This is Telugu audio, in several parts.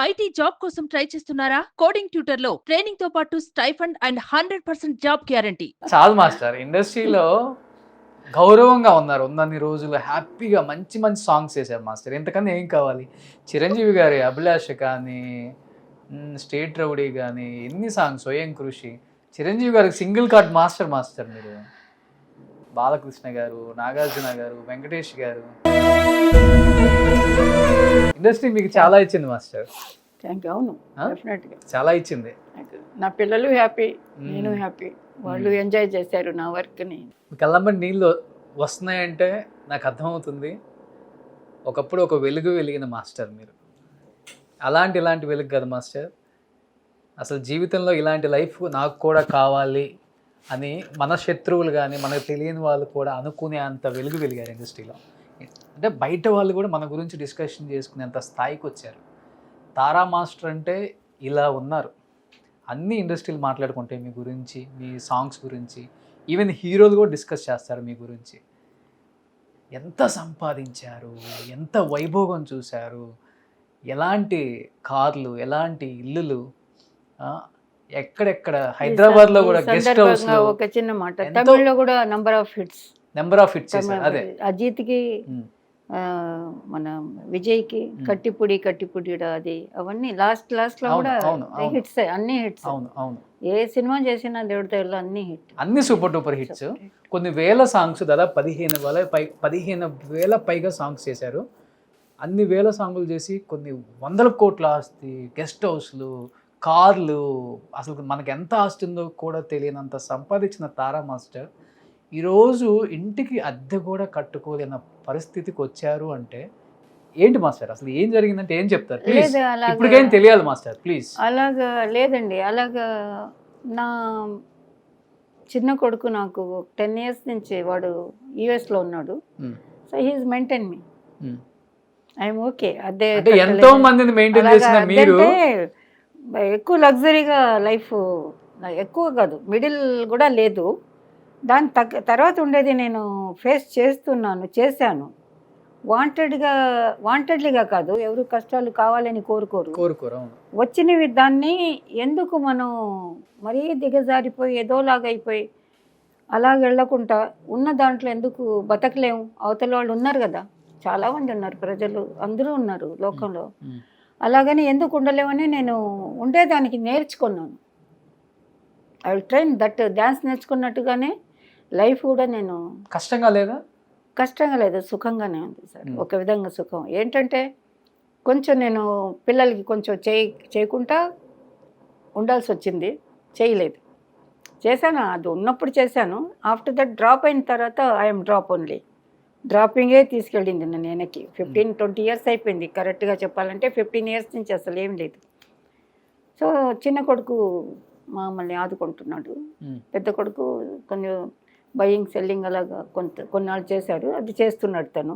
ఐటీ జాబ్ కోసం ట్రై చేస్తున్నారా? కోడింగ్ ట్యూటర్ లో ట్రైనింగ్ తో పాటు స్టైఫండ్ అండ్ 100% జాబ్ గ్యారంటీ. చాలు మాస్టర్, ఇండస్ట్రీలో గౌరవంగా ఉన్నారు. ఉన్నన్ని రోజులు హ్యాపీగా మంచి మంచి సాంగ్స్ చేశారు మాస్టర్. ఇంతకన్నా ఏం కావాలి? చిరంజీవి గారి అభిలాష కానీ, స్టేట్ రౌడీ కానీ, ఎన్ని సాంగ్స్, స్వయం కృషి. చిరంజీవి గారికి సింగిల్ కార్డ్ మాస్టర్ మాస్టర్ మీరు. బాలకృష్ణ గారు, నాగార్జున గారు, వెంకటేష్ గారు, ఇండస్ట్రీ మీకు చాలా ఇచ్చింది మాస్టర్. Thank you. అవును, డెఫినెట్గా చాలా ఇచ్చింది. నా పిల్లలు హ్యాపీ, నేను హ్యాపీ. వాళ్ళు ఎంజాయ్ చేశారు నా వర్క్ని. కళ్ళమ్మటి నీళ్ళు వస్తున్నాయంటే నాకు అర్థమవుతుంది, ఒకప్పుడు ఒక వెలుగు వెలిగిన మాస్టర్ మీరు. ఇలాంటి వెలుగు కదా మాస్టర్. అసలు జీవితంలో ఇలాంటి లైఫ్ నాకు కూడా కావాలి అని మన శత్రువులు కానీ మనకు తెలియని వాళ్ళు కూడా అనుకునే అంత వెలుగు వెలిగారు ఇండస్ట్రీలో. అంటే బయట వాళ్ళు కూడా మన గురించి డిస్కషన్ చేసుకునేంత స్థాయికి వచ్చారు. తారా మాస్టర్ అంటే ఇలా ఉన్నారు. అన్ని ఇండస్ట్రీలు మాట్లాడుకుంటే మీ గురించి, మీ సాంగ్స్ గురించి, ఈవెన్ హీరోలు కూడా డిస్కస్ చేస్తారు మీ గురించి. ఎంత సంపాదించారు, ఎంత వైభోగం చూశారు, ఎలాంటి కార్లు, ఎలాంటి ఇల్లులు, ఎక్కడెక్కడ హైదరాబాద్లో కూడా గెస్ట్ హౌస్. ఒక చిన్న మాట, తమిళ్లో కూడా నెంబర్ ఆఫ్ హిట్స్. అదే అజిత్కి, మన విజయ్కి కట్టిపుడి అది అవన్నీ లాస్ట్ లో కూడా హిట్స్, అన్ని హిట్స్. ఏ సినిమా చేసినా దేవుడి దగ్గర అన్ని సూపర్ డూపర్ హిట్స్. కొన్ని వేల సాంగ్స్, దాదాపు 15,000 పైగా సాంగ్స్ చేశారు. అన్ని వేల సాంగులు చేసి కొన్ని వందల కోట్ల ఆస్తి, గెస్ట్ హౌస్లు, కార్లు, అసలు మనకి ఎంత ఆస్తి ఉందో కూడా తెలియనంత సంపాదించిన తారా మాస్టర్ ఈరోజు ఇంటికి అద్దె కూడా కట్టుకోలేని పరిస్థితికి వచ్చారు. అంటే ఏంటి మాస్టర్, అసలు ఏం జరిగిందంటే ఏం చెప్తారు? ఇప్పటికేం తెలియాలి మాస్టర్, ప్లీజ్. అలాగా లేదండి, అలాగా నా చిన్న కొడుకు నాకు 10 years నుంచి వాడు యుఎస్లో ఉన్నాడు. So he is maintain me. I'm okay. అదే ఎంతో మందిని మెయింటైన్ చేసిన మీరు ఎక్కువ లగ్జరీగా లైఫ్, ఎక్కువ కాదు, మిడిల్ కూడా లేదు. దాని తర్వాత ఉండేది నేను ఫేస్ చేశాను. వాంటెడ్లీగా కాదు, ఎవరు కష్టాలు కావాలని కోరుకోరు. వచ్చినవి దాన్ని ఎందుకు మనం మరీ దిగజారిపోయి ఏదోలాగా అయిపోయి అలాగ వెళ్ళకుండా ఉన్న దాంట్లో ఎందుకు బతకలేము? అవతల వాళ్ళు ఉన్నారు కదా, చాలామంది ఉన్నారు, ప్రజలు అందరూ ఉన్నారు లోకంలో. అలాగని ఎందుకు ఉండలేమని నేను ఉండేదానికి నేర్చుకున్నాను. I will train that. Dance నేర్చుకున్నట్టుగానే లైఫ్ కూడా నేను. కష్టంగా లేదు, సుఖంగానే ఉంది సార్. ఒక విధంగా సుఖం ఏంటంటే, కొంచెం నేను పిల్లలకి కొంచెం చేయకుండా ఉండాల్సి వచ్చింది, చేయలేదు. చేశాను, అది ఉన్నప్పుడు చేశాను. ఆఫ్టర్ దట్ డ్రాప్ అయిన తర్వాత ఐఎమ్ డ్రాప్ ఓన్లీ. డ్రాపింగే తీసుకెళ్ళింది నన్ను వెనక్కి. 15-20 years అయిపోయింది కరెక్ట్గా చెప్పాలంటే. 15 years నుంచి అసలు ఏం లేదు. సో చిన్న కొడుకు మమ్మల్ని ఆదుకుంటున్నాడు, పెద్ద కొడుకు కొంచెం బయింగ్ సెల్లింగ్ అలాగా కొన్నాళ్ళు చేశాడు, అది చేస్తున్నాడు తను,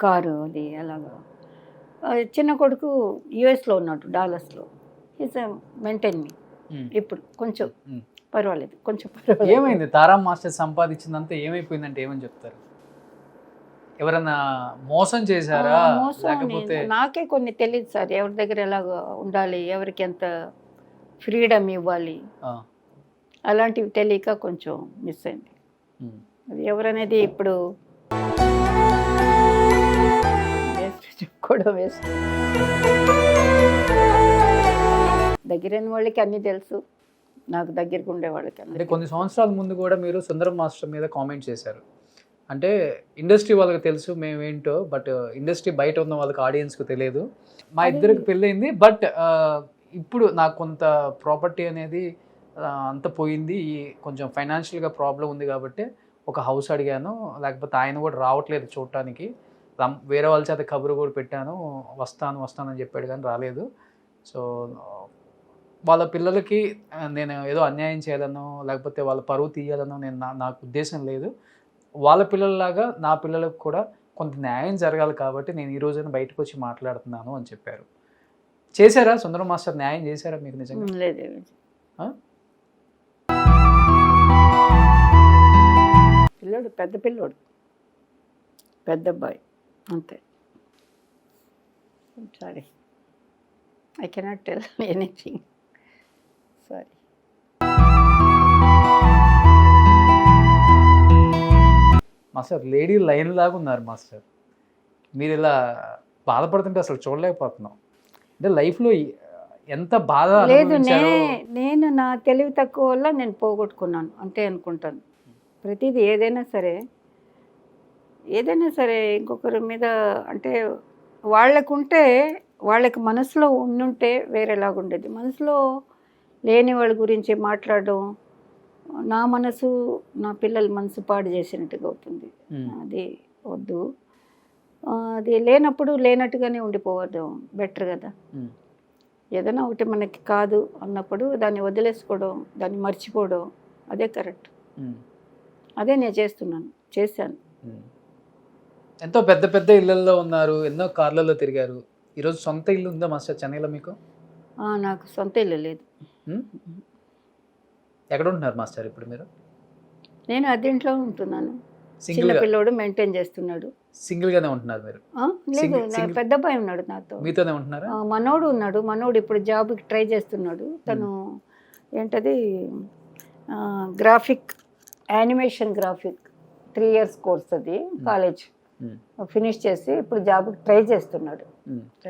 కారు అది అలాగా. చిన్న కొడుకు యుఎస్లో ఉన్నాడు, డాలర్స్లో. ఈజ్ మెయింటైన్ మీ. ఇప్పుడు కొంచెం పర్వాలేదు, కొంచెం పర్వాలేదు. ఏమైంది తారా మాస్టర్ సంపాదించిందంతా ఏమైపోయిందంటే ఏమని చెప్తారు? ఎవరన్నా మోసం చేశారా? లేకపోతే నాకే కొన్ని తెలియదు సార్, ఎవరి దగ్గర ఎలాగ ఉండాలి, ఎవరికి ఎంత ఫ్రీడమ్ ఇవ్వాలి, అలాంటివి తెలియక కొంచెం మిస్ అయింది. అది ఎవరనేది ఇప్పుడు చెప్పుకోవడం వేస్ట్. దగ్గరైన వాళ్ళకి అన్నీ తెలుసు, నాకు దగ్గరకు ఉండే వాళ్ళకి. అంటే కొన్ని సంవత్సరాల ముందు కూడా మీరు సుందరం మాస్టర్ మీద కామెంట్ చేశారు. అంటే ఇండస్ట్రీ వాళ్ళకి తెలుసు మేమేంటో, బట్ ఇండస్ట్రీ బయట ఉన్న వాళ్ళకి, ఆడియన్స్కి తెలియదు. మా ఇద్దరికి పెళ్ళయింది, బట్ ఇప్పుడు నాకు కొంత ప్రాపర్టీ అనేది అంత పోయింది, కొంచెం ఫైనాన్షియల్గా ప్రాబ్లం ఉంది కాబట్టి ఒక హౌస్ అడిగాను, లేకపోతే ఆయన కూడా రావట్లేదు చూడటానికి. వేరే వాళ్ళ చేత కబురు కూడా పెట్టాను, వస్తానని చెప్పాడు కానీ రాలేదు. సో వాళ్ళ పిల్లలకి నేను ఏదో అన్యాయం చేయాలనో లేకపోతే వాళ్ళ పరువు తీయాలనో నాకు ఉద్దేశం లేదు. వాళ్ళ పిల్లల్లాగా నా పిల్లలకు కూడా కొంత న్యాయం జరగాలి కాబట్టి నేను ఈ రోజున బయటకు వచ్చి మాట్లాడుతున్నాను అని చెప్పారు. చేశారా సుందరం మాస్టర్, న్యాయం చేశారా మీకు నిజంగా? లేదు, పిల్లోడు పెద్ద అబ్బాయి అంతే. Sorry. I cannot tell anything, sorry. Master lady line లాగా ఉన్నారు మాస్టర్. మీరు ఇలా బాధపడుతుంటే అసలు చూడలేకపోతున్నాం. అంటే లైఫ్లో ఎంత బాధ లేదు, అనుభవించారో. నేను నా తెలివి తక్కువ వల్ల నేను పోగొట్టుకున్నాను అంతే అనుకుంటాను. ప్రతిదీ ఏదైనా సరే ఇంకొకరి మీద అంటే వాళ్ళకి మనసులో ఉండుంటే వేరేలాగుండేది. మనసులో లేని వాళ్ళ గురించి మాట్లాడడం నా మనసు, నా పిల్లల మనసు పాడు చేసినట్టుగా అవుతుంది. అది వద్దు. అది లేనప్పుడు లేనట్టుగానే ఉండిపోవడం బెటర్ కదా. ఏదైనా ఒకటి మనకి కాదు అన్నప్పుడు దాన్ని వదిలేసుకోవడం, దాన్ని మర్చిపోవడం, అదే కరెక్ట్. అదే నేను చేశాను. ఎంతో పెద్ద పెద్ద ఇళ్ళల్లో ఉన్నారు, ఎన్నో కార్లలో తిరిగారు. ఈరోజు సొంత ఇల్లు ఉందా మాస్టర్ చెన్నైలో మీకు? నాకు సొంత ఇల్లు లేదు. ఎక్కడ ఉంటున్నారు మాస్టర్ ఇప్పుడు మీరు? నేను అద్దెంట్లో ఉంటున్నాను. చిన్న సింగిల్ పిల్లోడు మెయింటైన్ చేస్తున్నాడు. సింగిల్ గానే ఉంటున్నారు మీరు? లేదు, నా పెద్ద అబ్బాయి ఉన్నాడు నాతో. మీతోనే ఉంటున్నారా? మనోడు ఉన్నాడు. మనోడు ఇప్పుడు జాబ్కి ట్రై చేస్తున్నాడు. తను ఏంటది యానిమేషన్ గ్రాఫిక్ 3 years కోర్స్, అది కాలేజ్ ఫినిష్ చేసి ఇప్పుడు జాబ్కి ట్రై చేస్తున్నాడు.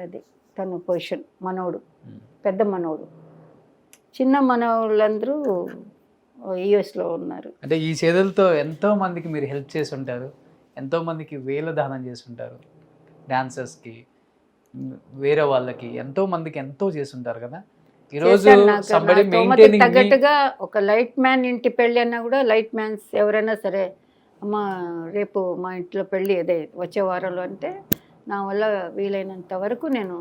అది తను పొజిషన్. మనోడు పెద్ద మనోడు. చిన్న మనోళ్ళందరూ యుఎస్లో ఉన్నారు. అంటే ఈ చేతులతో ఎంతో మందికి మీరు హెల్ప్ చేసి ఉంటారు, ఎంతో మందికి వేల దానం చేసి ఉంటారు, డాన్సర్స్కి, వేరే వాళ్ళకి, ఎంతో మందికి ఎంతో చేసి ఉంటారు కదా. ఈరోజు తగ్గట్టుగా ఒక లైట్ మ్యాన్ ఇంటి పెళ్ళి అన్నా కూడా లైట్ మ్యాన్స్ ఎవరైనా సరే, అమ్మ రేపు మా ఇంట్లో పెళ్ళి అదే వచ్చే వారంలో అంటే నా వల్ల వీలైనంత వరకు నేను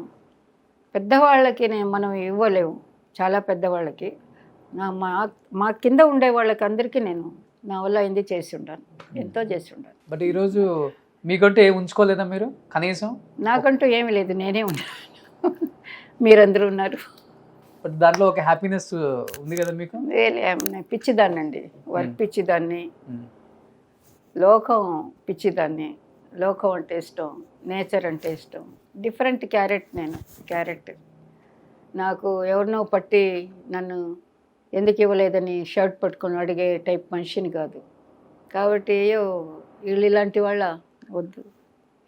పెద్దవాళ్ళకి మనం ఇవ్వలేము, చాలా పెద్దవాళ్ళకి మా కింద ఉండే వాళ్ళకి అందరికీ నేను నా వల్ల అయింది చేసి ఉంటాను, ఎంతో చేసి ఉంటాను. బట్ ఈరోజు మీకంటూ ఏమి ఉంచుకోలేదా మీరు కనీసం? నాకంటూ ఏమీ లేదు, నేనే ఉన్నాను, మీరందరూ ఉన్నారు. బట్ దాంట్లో ఒక హ్యాపీనెస్ ఉంది కదా మీకు? పిచ్చిదాన్ని అండి, వర్క్ పిచ్చిదాన్ని, లోకం పిచ్చిదాన్ని. లోకం అంటే ఇష్టం, నేచర్ అంటే ఇష్టం, డిఫరెంట్ క్యారెక్టర్. నాకు ఎవరినో పట్టి నన్ను ఎందుకు ఇవ్వలేదని షర్ట్ పట్టుకొని అడిగే టైప్ మనిషిని కాదు. కాబట్టి వీళ్ళు ఇలాంటి వాళ్ళ వద్దు,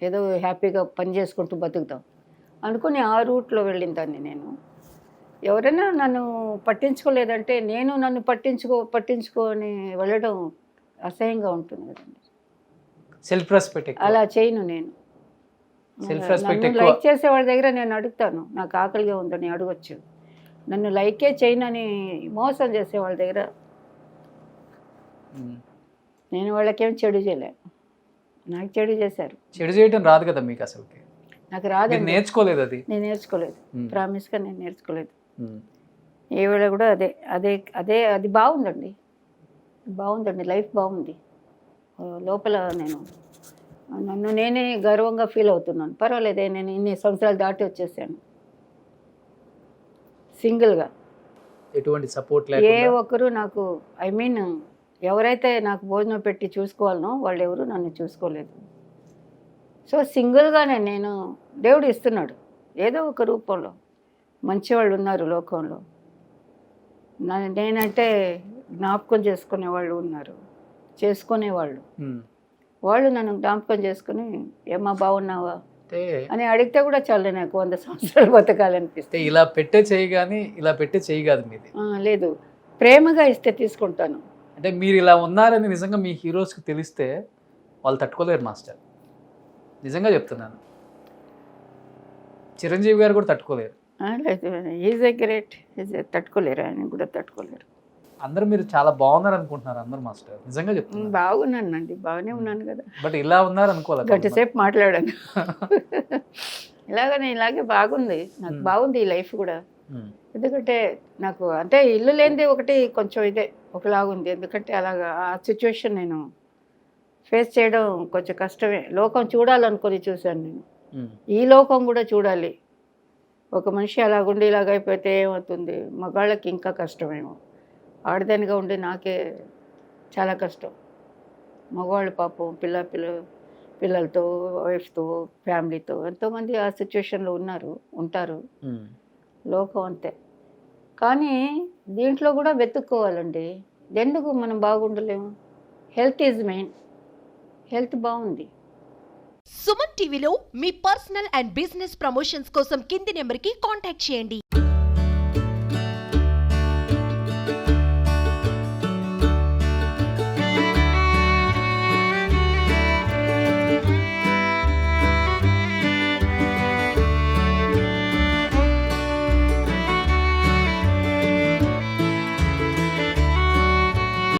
ఏదో హ్యాపీగా పని చేసుకుంటూ బతుకుతాం అనుకుని ఆ రూట్లో వెళ్ళిన దాన్ని నేను. ఎవరైనా నన్ను పట్టించుకోలేదంటే నేను నన్ను పట్టించుకొని వెళ్ళడం అసహ్యంగా ఉంటుంది కదండి. సెల్ఫ్ రెస్పెక్ట్ అలా చేయను నేను. నన్ను లైక్ చేసే వాళ్ళ దగ్గర నేను అడుగుతాను, నాకు ఆకలిగా ఉందని అడగొచ్చు. నన్ను లైకే చేయనని మోసం చేసే వాళ్ళ దగ్గర నేను వాళ్ళకేం చెడు చేయలే, నాకు చెడు చేశారు. చెడు చేయడం రాదు కదా మీకు అసలు? నాకు రాదు, నేర్చుకోలేదు. అది నేను నేర్చుకోలేదు, ప్రామిస్గా నేను నేర్చుకోలేదు. ఏ వేళ కూడా అది బాగుందండి, లైఫ్ బాగుంది. లోపల నన్ను నేనే గర్వంగా ఫీల్ అవుతున్నాను. పర్వాలేదే, నేను ఇన్ని సంవత్సరాలు దాటి వచ్చేసాను సింగిల్గా. ఎటువంటి సపోర్ట్ ఏ ఒక్కరు నాకు ఎవరైతే నాకు భోజనం పెట్టి చూసుకోవాలనో వాళ్ళు ఎవరు నన్ను చూసుకోలేదు. సో సింగిల్గానే నేను, దేవుడు ఇస్తున్నాడు ఏదో ఒక రూపంలో. మంచివాళ్ళు ఉన్నారు లోకంలో, నేనంటే జ్ఞాపకం చేసుకునేవాళ్ళు ఉన్నారు, చేసుకునేవాళ్ళు. వాళ్ళు నన్ను జ్ఞాపకం చేసుకుని ఏమా బాగున్నావా అని అడిగితే కూడా చాలు, నాకు 100 సంవత్సరాలు బతకాలనిపిస్తే. ఇలా పెట్టే చేయి కానీ ఇలా పెట్టే చేయి కాదు మీది. లేదు, ప్రేమగా ఇస్తే తీసుకుంటాను. అంటే మీరు ఇలా ఉన్నారని నిజంగా మీ హీరోస్కి తెలిస్తే వాళ్ళు తట్టుకోలేరు మాస్టర్, నిజంగా చెప్తున్నాను. చిరంజీవి గారు కూడా తట్టుకోలేరు. లేదు, ఈజ్ ఏ గ్రేట్, తట్టుకోలేరు, ఆయన కూడా తట్టుకోలేరు. అందరూ మీరు చాలా బాగున్నారు అనుకుంటున్నారు అందరు మాస్టర్, నిజంగా చెప్తున్నారు. బాగున్నానండి, బాగానే ఉన్నాను కదా. బట్ ఇలా ఉన్నారు అనుకోవాలి, గంటసేపు మాట్లాడాను. ఇలాగే బాగుంది, నాకు బాగుంది ఈ లైఫ్ కూడా. ఎందుకంటే నాకు అంటే ఇల్లు లేనిది ఒకటి కొంచెం ఒకలాగుంది. ఎందుకంటే అలాగా ఆ సిచ్యువేషన్ నేను ఫేస్ చేయడం కొంచెం కష్టమే. లోకం చూడాలనుకొని చూశాను నేను, ఈ లోకం కూడా చూడాలి. ఒక మనిషి అలాగుండి ఇలాగైపోతే ఏమవుతుంది, మగాళ్ళకి ఇంకా కష్టమేమో. ఆడదానిగా ఉండి నాకే చాలా కష్టం. మగవాళ్ళు పాపం పిల్లలతో, వైఫ్తో, ఫ్యామిలీతో ఎంతోమంది ఆ సిచ్యువేషన్లో ఉంటారు. లోకం అంతే. కానీ దీంట్లో కూడా వెతుక్కోవాలండి. ఎందుకు మనం బాగుండలేము? Health is main. హెల్త్ బాగుంది. సుమన్ టీవీలో మీ పర్సనల్ అండ్ బిజినెస్ ప్రమోషన్స్ కోసం కింది నెంబర్కి కాంటాక్ట్ చేయండి.